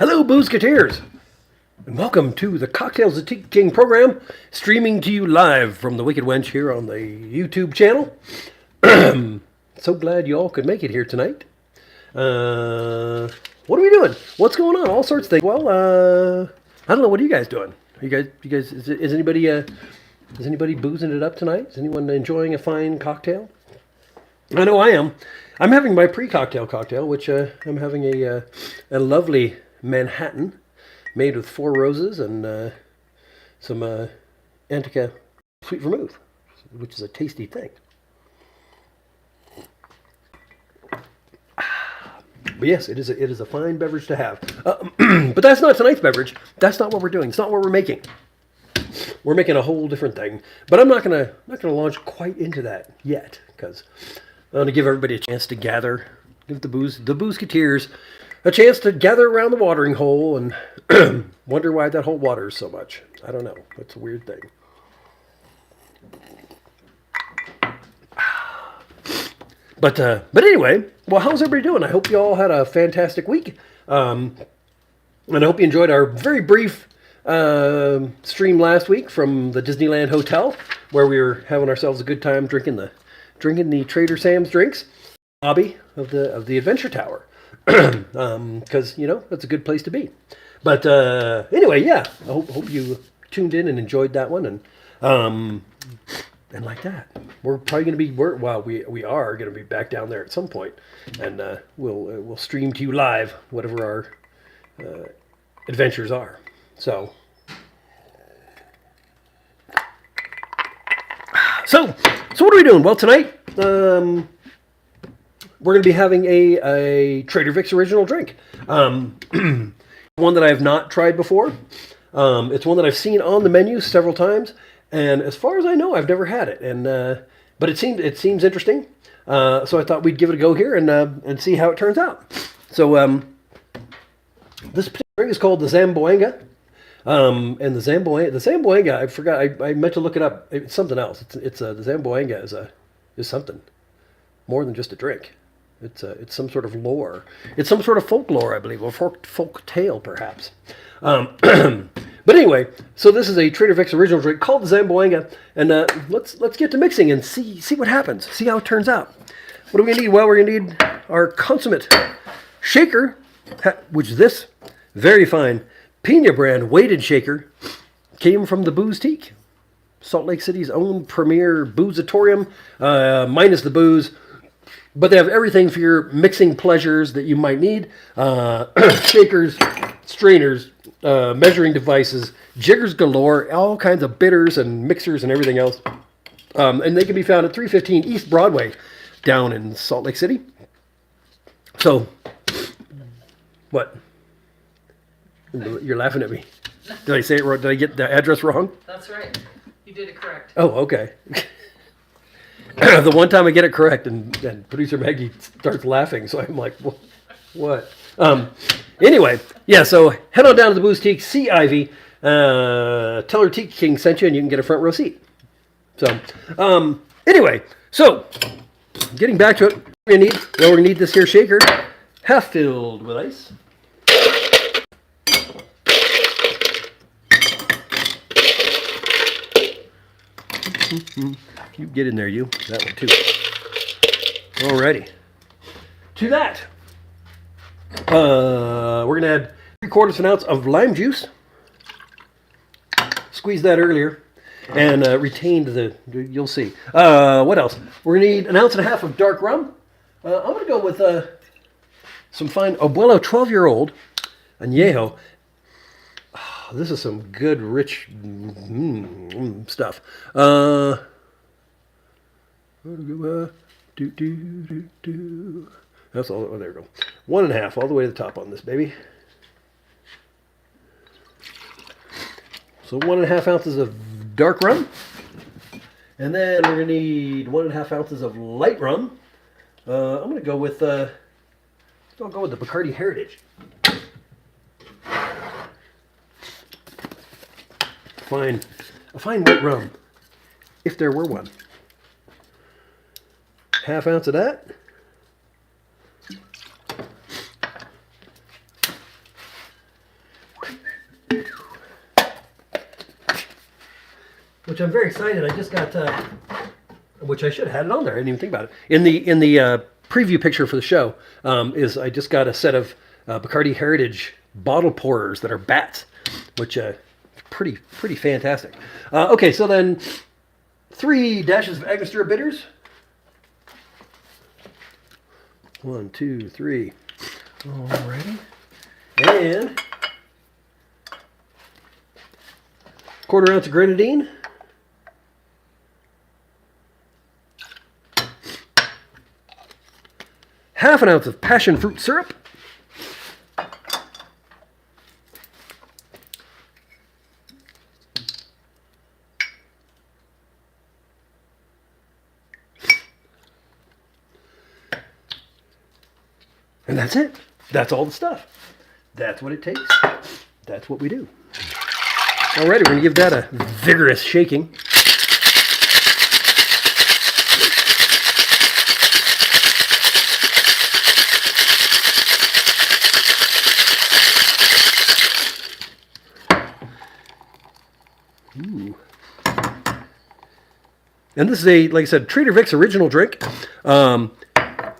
Hello, Boozeketeers, and welcome to the Cocktales of Tiki King program, streaming to you live from the Wicked Wench here on the YouTube channel. So glad you all could make it here tonight. What are we doing? What's going on? All sorts of things. Well, I don't know. What are you guys doing? You guys, is anybody boozing it up tonight? Is anyone enjoying a fine cocktail? I know I am. I'm having my pre-cocktail cocktail, which I'm having a lovely Manhattan made with 4 roses and some Antica sweet vermouth, which is a tasty thing. But yes, it is a fine beverage to have. But that's not tonight's beverage. That's not what we're doing. It's not what we're making. We're making a whole different thing. But I'm not gonna launch quite into that yet, because I want to give everybody a chance to gather, give the Boozeketeers a chance to gather around the watering hole and wonder why that hole waters so much. I don't know. It's a weird thing. But anyway, well, how's everybody doing? I hope you all had a fantastic week. And I hope you enjoyed our very brief stream last week from the Disneyland Hotel, where we were having ourselves a good time drinking the Trader Sam's drinks, lobby of the Adventure Tower, because that's a good place to be. But anyway, yeah, I hope you tuned in and enjoyed that one, and like that, we're probably going to be we are going to be back down there at some point, and we'll stream to you live whatever our adventures are. So what are we doing? Well, tonight we're going to be having a Trader Vic's original drink. One that I have not tried before. It's one that I've seen on the menu several times, and as far as I know, I've never had it. And but it seems interesting. So I thought we'd give it a go here and see how it turns out. So this particular drink is called the Zamboanga. And the Zamboanga, I forgot. I meant to look it up. It's something else. It's the Zamboanga is something more than just a drink. It's some sort of lore. It's some sort of folklore, I believe, or folk tale, perhaps. But anyway, so this is a Trader Vic's original drink called the Zamboanga, and let's get to mixing and see what happens. See how it turns out. What are we gonna need? Well, we're gonna need our consummate shaker, which this very fine Pina brand weighted shaker came from the Boozeketeer, Salt Lake City's own premier boozeatorium, minus the booze. But they have everything for your mixing pleasures that you might need. Shakers, strainers, measuring devices, jiggers galore, all kinds of bitters and mixers and everything else. And they can be found at 315 East Broadway down in Salt Lake City. So, what? You're laughing at me. Did I say it wrong? Did I get the address wrong? That's right. You did it correct. Oh, okay. The one time I get it correct, and producer Maggie starts laughing, so I'm like, what? Anyway, yeah, so head on down to the Boozeketeer, see Ivy, tell her Tiki King sent you, and you can get a front row seat. So, anyway, so getting back to it, we're going to need this here shaker, half filled with ice. You get in there, you. That one, too. Alrighty. To that, we're going to add 3/4 of an ounce of lime juice. Squeezed that earlier. And retained you'll see. What else? We're going to need 1.5 ounces of dark rum. I'm going to go with some fine Abuelo 12-year-old Añejo. This is some good, rich stuff. That's all. Oh, there we go. 1.5 all the way to the top on this baby. So 1.5 ounces of dark rum, and then we're gonna need 1.5 ounces of light rum. I'm gonna go with I'll go with the Bacardi Heritage. A fine white rum, if there were one. 1/2 ounce of that. which I'm very excited. I just got, which I should have had it on there. I didn't even think about it. In the preview picture for the show is I just got a set of Bacardi Heritage bottle pourers that are bats, which pretty fantastic. Okay, so then 3 dashes of Angostura bitters. 1, 2, 3. Alrighty. And 1/4 ounce of grenadine. Half an ounce of passion fruit syrup. And that's it. That's all the stuff. That's what it takes. That's what we do. Alrighty, we're going to give that a vigorous shaking. Ooh. And this is a, like I said, Trader Vic's original drink.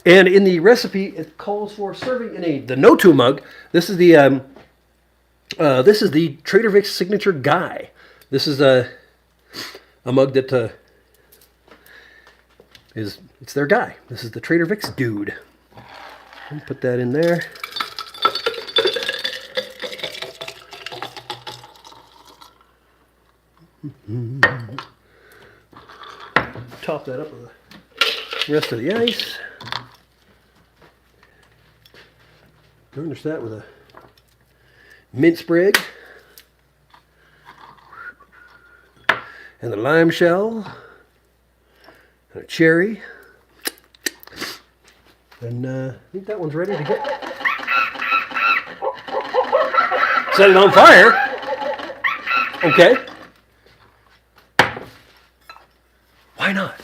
And in the recipe, it calls for serving in the no-to mug. This is the Trader Vic's signature guy. This is a mug that it's their guy. This is the Trader Vic's dude. Put that in there. Top that up with the rest of the ice. Garnish that with a mint sprig and the lime shell and a cherry. And I think that one's ready to get. Set it on fire. Okay. Why not?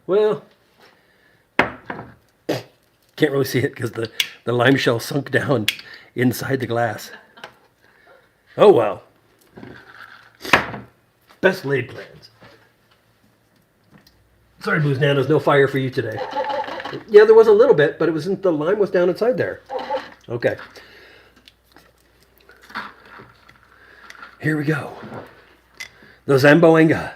Well, can't really see it because the lime shell sunk down inside the glass. Oh well. Best laid plans. Sorry, Booze Nanos, no fire for you today. Yeah, there was a little bit, but the lime was down inside there. Okay. Here we go. The Zamboanga.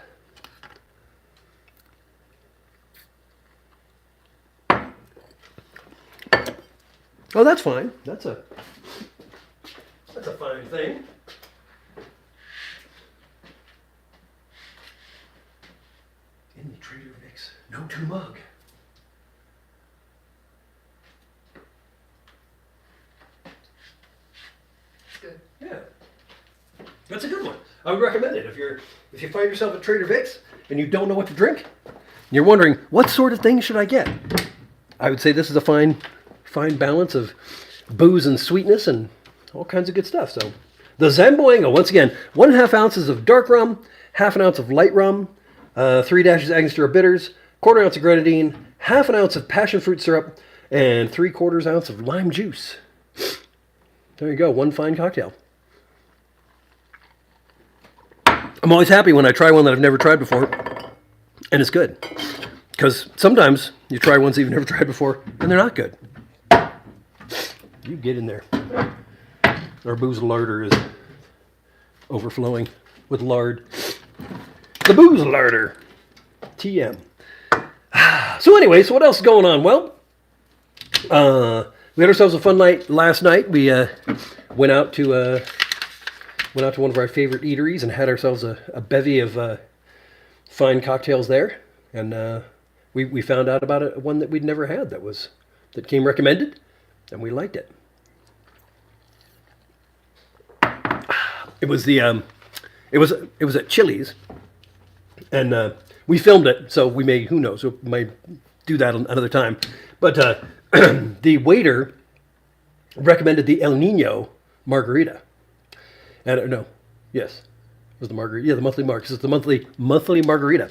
Oh, that's fine. That's a fine thing. In the Trader Vic's no-to mug. It's good. Yeah, that's a good one. I would recommend it if you find yourself at Trader Vic's and you don't know what to drink, and you're wondering what sort of thing should I get. I would say this is a fine balance of booze and sweetness and all kinds of good stuff. So the Zamboanga, once again, 1.5 ounces of dark rum, 1/2 ounce of light rum, 3 dashes of Angostura bitters, 1/4 ounce of grenadine, 1/2 ounce of passion fruit syrup, and 3/4 ounce of lime juice. There you go, one fine cocktail. I'm always happy when I try one that I've never tried before, and it's good. Because sometimes you try ones that you've never tried before, and they're not good. You get in there. Our booze larder is overflowing with lard. The booze larder. TM. So anyway, so what else is going on? Well, we had ourselves a fun night last night. We went out to one of our favorite eateries and had ourselves a bevy of fine cocktails there. And we found out about one that we'd never had that came recommended, and we liked it. It was it was at Chili's, and we filmed it, so we may, who knows, we might do that another time. But the waiter recommended the El Nino margarita. And no, yes, Was the margarita? Yeah, the monthly marg. 'Cause it's the monthly margarita.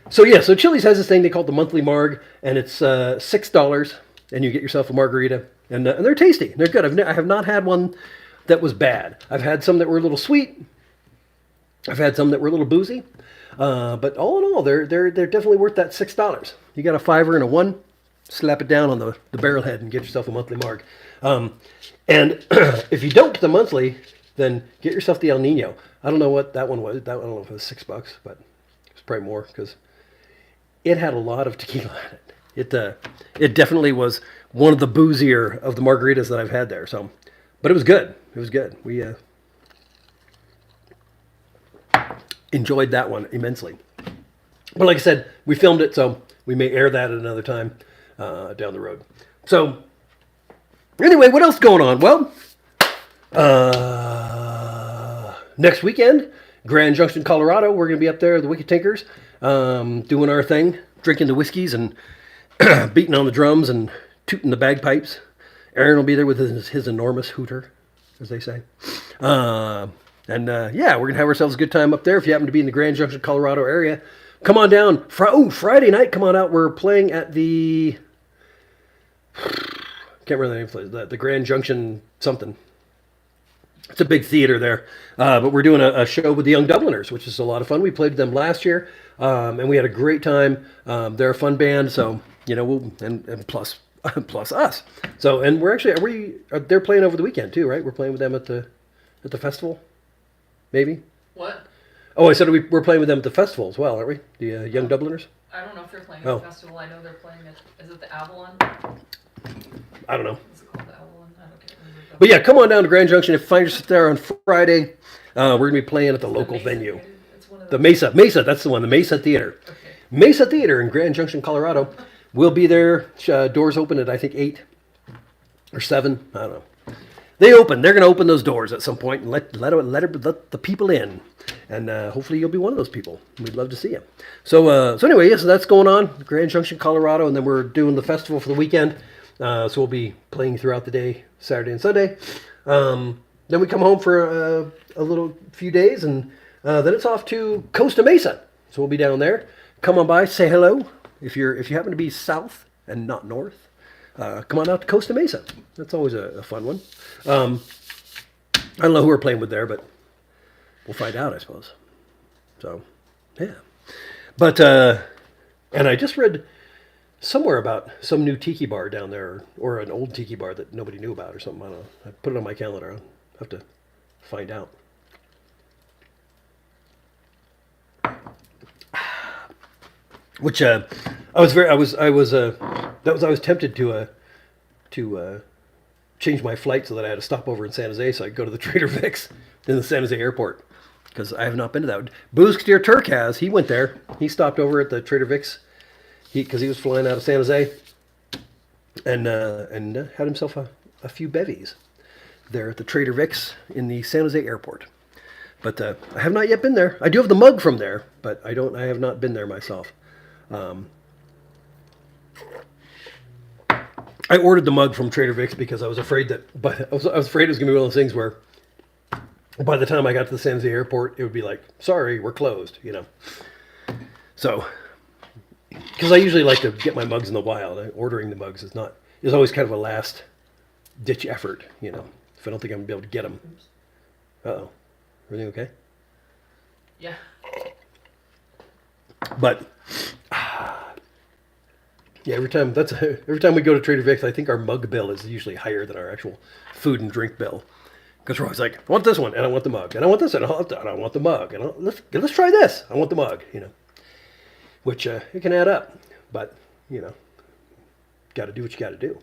So Chili's has this thing they call the monthly marg, and it's $6, and you get yourself a margarita, and they're tasty. They're good. I have not had one that was bad. I've had some that were a little sweet. I've had some that were a little boozy. But all in all, they're definitely worth that $6. You got a 5 and a 1, slap it down on the barrel head and get yourself a monthly marg. And if you don't get the monthly, then get yourself the El Nino. I don't know what that one was. I don't know if it was $6, but it's probably more because it had a lot of tequila in it. It definitely was one of the boozier of the margaritas that I've had there. So, but it was good. It was good. We enjoyed that one immensely. But like I said, we filmed it, so we may air that at another time down the road. So anyway, what else going on? Well, next weekend, Grand Junction, Colorado. We're going to be up there, the Wicked Tinkers, doing our thing, drinking the whiskeys and beating on the drums and tooting the bagpipes. Aaron will be there with his enormous hooter, as they say. Yeah, we're going to have ourselves a good time up there. If you happen to be in the Grand Junction, Colorado area, come on down. Friday night, come on out. We're playing at the... Can't remember the name of the place. The Grand Junction something. It's a big theater there. But we're doing a show with the Young Dubliners, which is a lot of fun. We played with them last year, and we had a great time. They're a fun band, so, and plus us. So, and they're playing over the weekend too, right? We're playing with them at the festival, maybe? What? Oh, I said we're playing with them at the festival as well, aren't we? The Young Dubliners? I don't know if they're playing at the festival. I know they're playing is it the Avalon? I don't know. Is it called the Avalon? I don't remember. But yeah, come on down to Grand Junction. If you find yourself there on Friday, we're going to be playing at the local venue. It's one of The Mesa, that's the one, the Mesa Theater. Okay. Mesa Theater in Grand Junction, Colorado. We'll be there. Doors open at, I think, 8 or 7. I don't know. They're going to open those doors at some point and let the people in. And hopefully you'll be one of those people. We'd love to see you. So anyway, so that's going on. Grand Junction, Colorado. And then we're doing the festival for the weekend. So we'll be playing throughout the day, Saturday and Sunday. Then we come home for a little few days. And then it's off to Costa Mesa. So we'll be down there. Come on by, say hello. If you happen to be south and not north, come on out to Costa Mesa. That's always a fun one. I don't know who we're playing with there, but we'll find out, I suppose. So, yeah. But, and I just read somewhere about some new tiki bar down there, or an old tiki bar that nobody knew about or something. I don't know. I put it on my calendar. I'll have to find out. Which I was tempted to change my flight so that I had to stop over in San Jose so I could go to the Trader Vic's in the San Jose airport, because I have not been to that. Boozeketeer Turk has. He went there. He stopped over at the Trader Vic's because he was flying out of San Jose and had himself a few bevies there at the Trader Vic's in the San Jose airport. But I have not yet been there. I do have the mug from there, but I have not been there myself. I ordered the mug from Trader Vic's because I was afraid that, I was afraid it was going to be one of those things where by the time I got to the San Jose airport, it would be like, sorry, we're closed, So, because I usually like to get my mugs in the wild. Ordering the mugs is always kind of a last ditch effort, if I don't think I'm going to be able to get them. Uh-oh. Everything okay? Yeah. But yeah, every time we go to Trader Vic's, I think our mug bill is usually higher than our actual food and drink bill, because we're always like, I want this one, and I want the mug, and I want this, and I want the mug, and let's try this. I want the mug, which it can add up, but got to do what you got to do.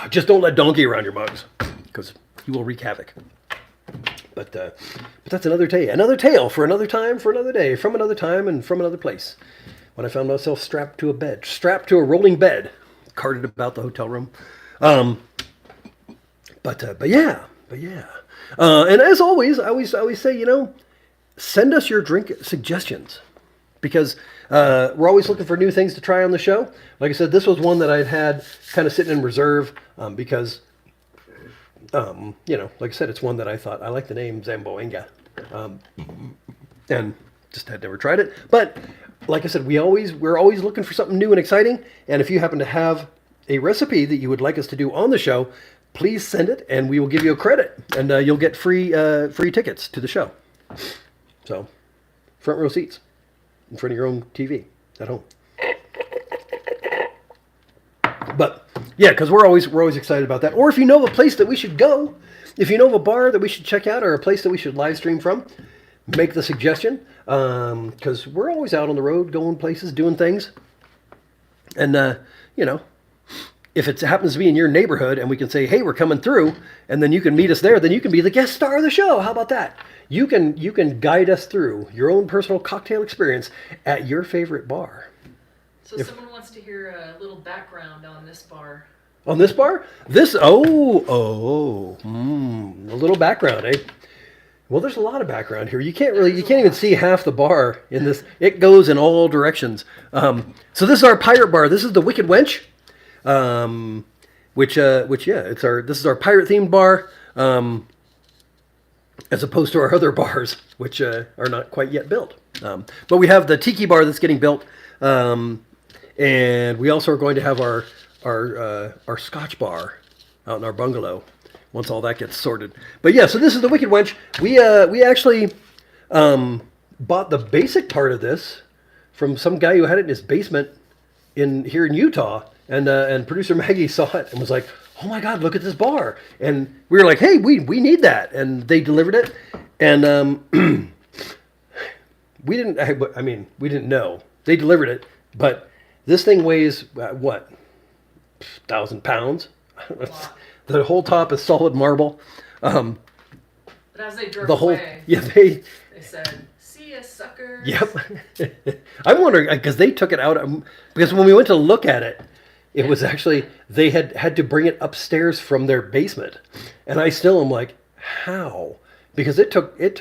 Just don't let donkey around your mugs, because he will wreak havoc. But that's another tale for another time, for another day, from another time and from another place. When I found myself strapped to a rolling bed, carted about the hotel room. But yeah. And as always, I always say, send us your drink suggestions, because we're always looking for new things to try on the show. Like I said, this was one that I'd had kind of sitting in reserve because Like I said, it's one that I thought I like the name Zamboanga, and just had never tried it. But like I said, we're always looking for something new and exciting. And if you happen to have a recipe that you would like us to do on the show, please send it, and we will give you a credit, and you'll get free tickets to the show. So, front row seats in front of your own TV at home. But yeah, because we're always excited about that. Or if you know of a place that we should go, if you know of a bar that we should check out or a place that we should live stream from, make the suggestion. Because we're always out on the road, going places, doing things, and if it happens to be in your neighborhood and we can say, hey, we're coming through, and then you can meet us there, then you can be the guest star of the show. How about that? You can guide us through your own personal cocktail experience at your favorite bar. So if someone wants to hear a little background on this bar. On this bar? A little background, eh? Well, there's a lot of background here. You can't even see half the bar in this. It goes in all directions. So this is our pirate bar. This is the Wicked Wench. This is our pirate themed bar, as opposed to our other bars, which are not quite yet built. But we have the Tiki bar that's getting built, and we also are going to have our Scotch bar out in our bungalow once all that gets sorted. But yeah, so this is the Wicked Wench. We actually bought the basic part of this from some guy who had it in his basement here in Utah. And producer Maggie saw it and was like, "Oh my God, look at this bar!" And we were like, "Hey, we need that." And they delivered it, and we didn't know they delivered it, but this thing weighs what, 1,000 pounds? Wow. The whole top is solid marble. But as they drove away, they said, "See ya, suckers." Yep. I'm wondering because they took it out because when we went to look at it. It was actually, they had to bring it upstairs from their basement. And I still am like, how? Because it took we had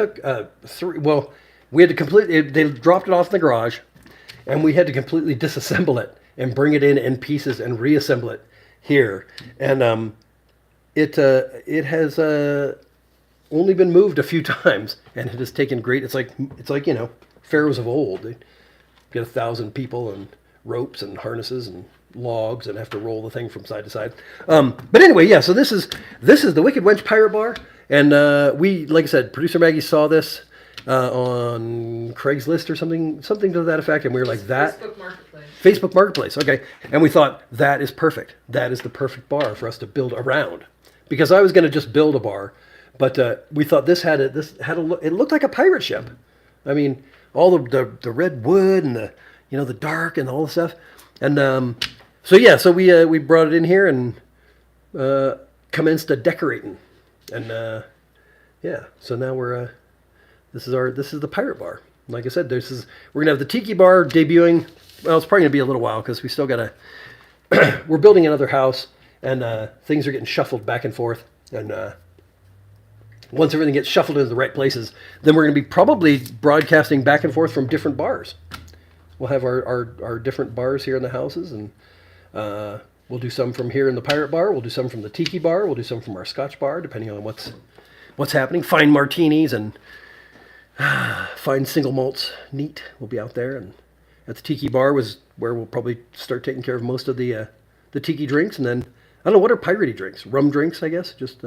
to completely, they dropped it off in the garage, and we had to completely disassemble it and bring it in pieces and reassemble it here. And it has only been moved a few times, and it has taken great, it's like pharaohs of old. They get 1,000 people and ropes and harnesses and logs and have to roll the thing from side to side. But anyway, yeah, so this is the Wicked Wench Pirate Bar. And we, like I said, producer Maggie saw this on Craigslist or something to that effect. And we were like, Facebook Marketplace. Okay. And we thought, that is perfect. That is the perfect bar for us to build around. Because I was going to just build a bar. But we thought this had a look, it looked like a pirate ship. I mean, all the red wood and the dark and all the stuff. And so we brought it in here and commenced decorating, and so now this is the pirate bar. Like I said, we're gonna have the Tiki bar debuting. Well, it's probably gonna be a little while because we still gotta we're building another house, and things are getting shuffled back and forth, and once everything gets shuffled into the right places, then we're gonna be probably broadcasting back and forth from different bars. We'll have our different bars here in the houses, and we'll do some from here in the Pirate Bar. We'll do some from the Tiki Bar. We'll do some from our Scotch Bar, depending on what's happening. Fine martinis and fine single malts neat. We'll be out there, and at the Tiki Bar was where we'll probably start taking care of most of the Tiki drinks, and then I don't know what are piratey drinks. Rum drinks, I guess. Just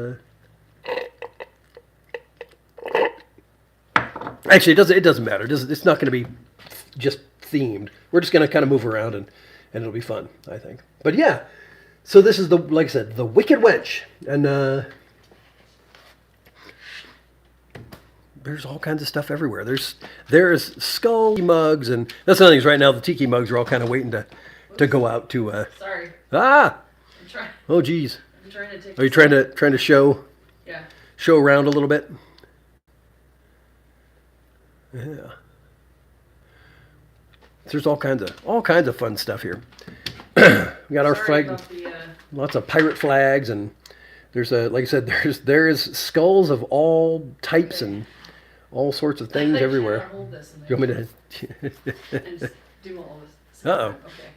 actually, it doesn't matter. It's not going to be just themed. We're just going to kind of move around and it'll be fun, I think. But yeah, so this is like I said, the Wicked Wench, and there's all kinds of stuff everywhere. There's skull mugs, and that's another thing. Right now, the Tiki mugs are all kind of waiting to go out to. Sorry. I'm trying. Oh geez. I'm trying to take. Are you trying to show? Yeah. Show around a little bit. Yeah. There's all kinds of fun stuff here. We got our flag, lots of pirate flags, and there's like I said, there is skulls of all types and all sorts of things everywhere. Hold this You want me and just do all this. Uh-oh. Okay.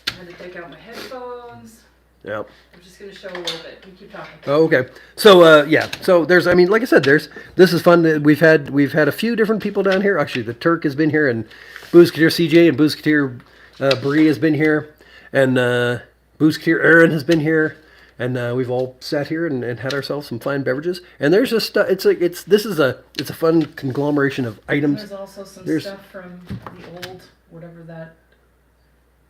I had to take out my headphones. Yep. I'm just gonna show a little bit. You keep talking. Oh, okay. So yeah. So there's, I mean, like I said, this is fun. We've had a few different people down here. Actually, the Turk has been here, and Boozeketeer CJ and Boozeketeer Bree has been here, and Boozeketeer Aaron has been here, and we've all sat here and had ourselves some fine beverages. And there's just it's a fun conglomeration of items. There's also some stuff from the old whatever that.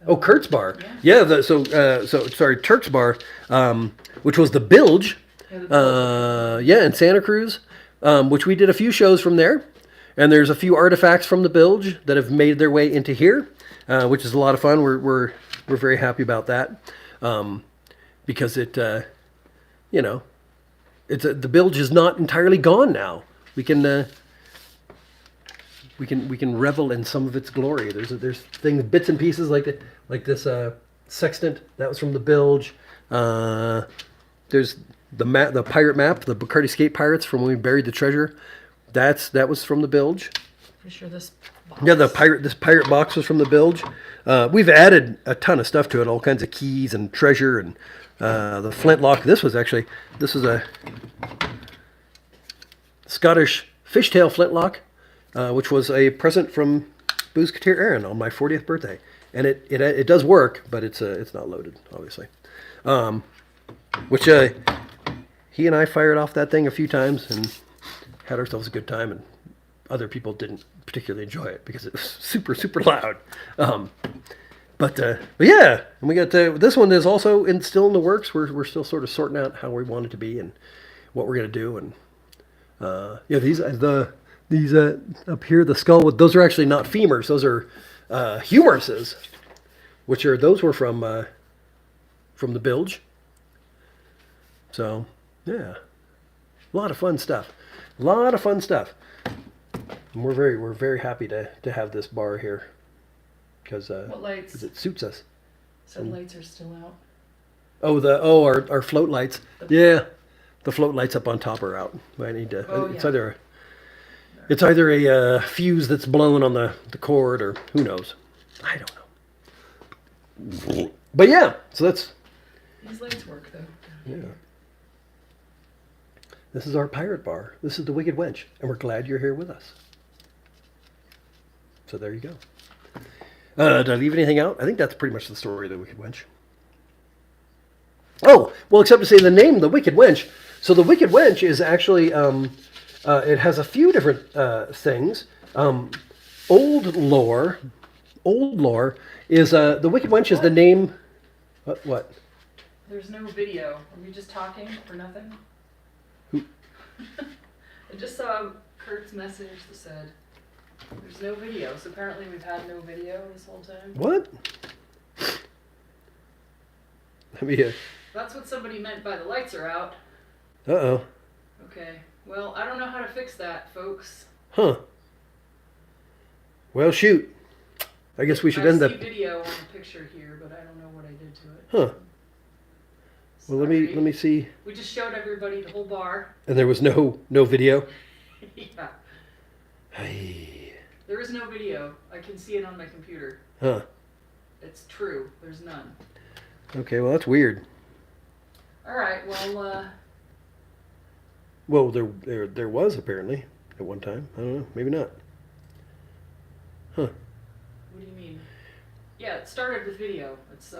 Oh, Kurt's Bar. Yeah. Sorry, Turk's Bar, which was the Bilge. In Santa Cruz, which we did a few shows from there. And there's a few artifacts from the Bilge that have made their way into here, which is a lot of fun. We're very happy about that, because it, the Bilge is not entirely gone now. We can revel in some of its glory. There's things, bits and pieces like this sextant that was from the Bilge. There's the pirate map, the Bacardi Skate Pirates from when we buried the treasure. That was from the Bilge. Pretty sure this box. Yeah, this pirate box was from the Bilge. We've added a ton of stuff to it, all kinds of keys and treasure and the flintlock. This was a Scottish fishtail flintlock, which was a present from Boozeketeer Aaron on my 40th birthday, and it does work, but it's not loaded, obviously. Which he and I fired off that thing a few times and had ourselves a good time, and other people didn't particularly enjoy it because it was super, super loud. But yeah, and we got this one is also still in the works. We're still sort of sorting out how we want it to be and what we're gonna do. And these up here, the skull with those are actually not femurs; those are humeruses, those were from the Bilge. So yeah, a lot of fun stuff. And we're very happy to have this bar here because it suits us. So lights are still out. Our float lights. Yeah, the float lights up on top are out. I need to. It's either a fuse that's blown on the cord, or who knows. I don't know. But yeah, so that's. These lights work though. Yeah. This is our pirate bar. This is the Wicked Wench, and we're glad you're here with us. So there you go. Did I leave anything out? I think that's pretty much the story of the Wicked Wench. Oh, well, except to say the name, the Wicked Wench. So the Wicked Wench is actually, it has a few different things. Old lore is, the Wicked Wench is the name, what? There's no video. Are we just talking for nothing? I just saw Kurt's message that said there's no video. So apparently we've had no video this whole time. What? That's what somebody meant by the lights are out. Uh-oh. Okay. Well, I don't know how to fix that, folks. Huh. Well, shoot. I guess we should end I the see video on the picture here, but I don't know what I did to it. Huh. Well, let me see. We just showed everybody the whole bar. And there was no video? Yeah. Hey. There is no video. I can see it on my computer. Huh. It's true. There's none. Okay, well, that's weird. All right, well, Well, there was apparently at one time. I don't know. Maybe not. Huh. What do you mean? Yeah, it started with video. It's,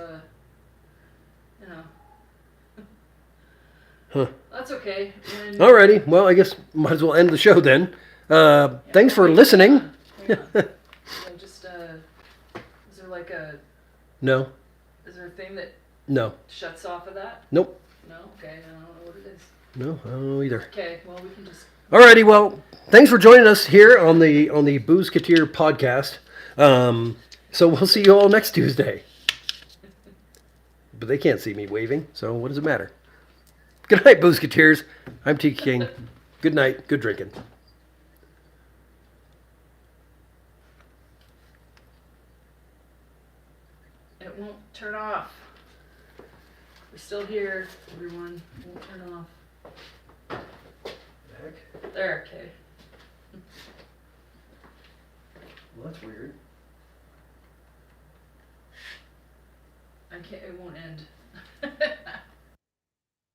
Huh. That's okay. And Alrighty. Well, I guess might as well end the show then. Thanks for listening. Hang on. I just, is there like a... No. Is there a thing that No. shuts off of that? Nope. No? Okay, I don't know what it is. No, I don't know either. Okay, well, we can just... Alrighty, well, thanks for joining us here on the Boozeketeer podcast. So we'll see you all next Tuesday. But they can't see me waving, so what does it matter? Good night, Boozeketeers. I'm Tiki King. Good night. Good drinking. It won't turn off. We're still here, everyone. It won't turn off. There, okay. Well, that's weird. It won't end.